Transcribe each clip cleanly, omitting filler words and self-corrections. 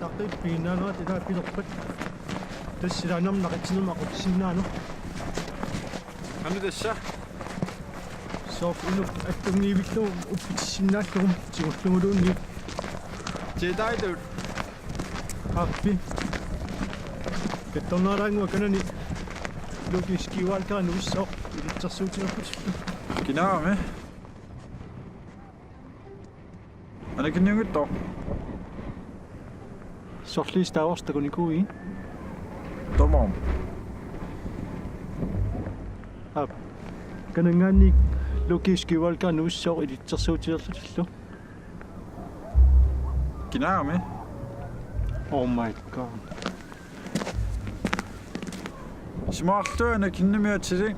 taqip piinaanga tila pilerpat tassilaanam naqitsinuma aqutsinnaanu anu tassa soof inuk attungiivillu uppitsinnaallugum sigurlunguluunni jeetaidut appi kettornaaraangua kanani lukiskiualkaanu issoo ilitsersuutinerput kinaame anakinniungutto sorliistaavorstakunikui tomom ap kanangaanni lukiskiualkaanu issoo ilitsersuutinerlullu kinaame oh my god smartuana kinnimiatsiling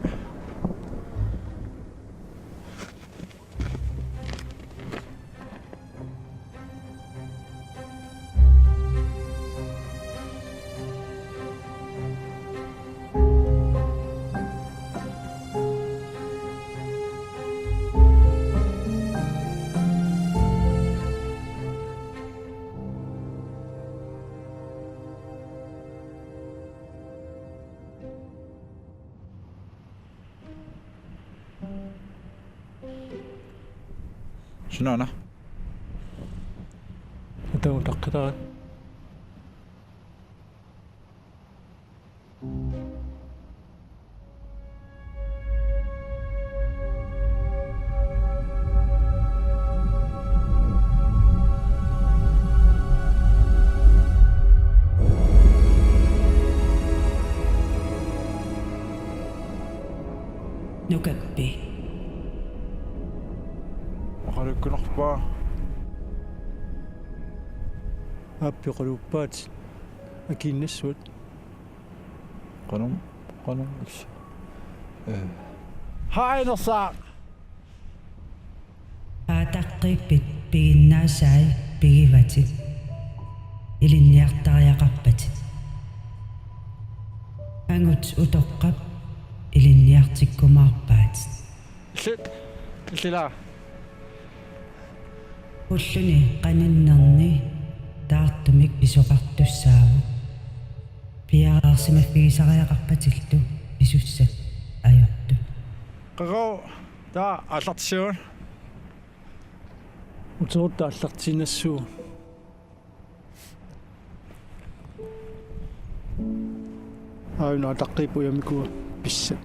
شنو أنا؟ أنت متقطع نكبي وخليك نخبا أبي قلوبات أكيد نسود قنم هاي نصاق атаққиппит пигиннаасаи пигивати илинниартариақарпати ангут утоққап илинниартиккумаарпаат لا уллуни qanиннерни таартумик писоқартуссааву пиаарсимаффигисариақарпатиллу писуссат ajortu قغو دا аллартсиун утерутта аллартинассуу аuna таққипу ямикуа писсат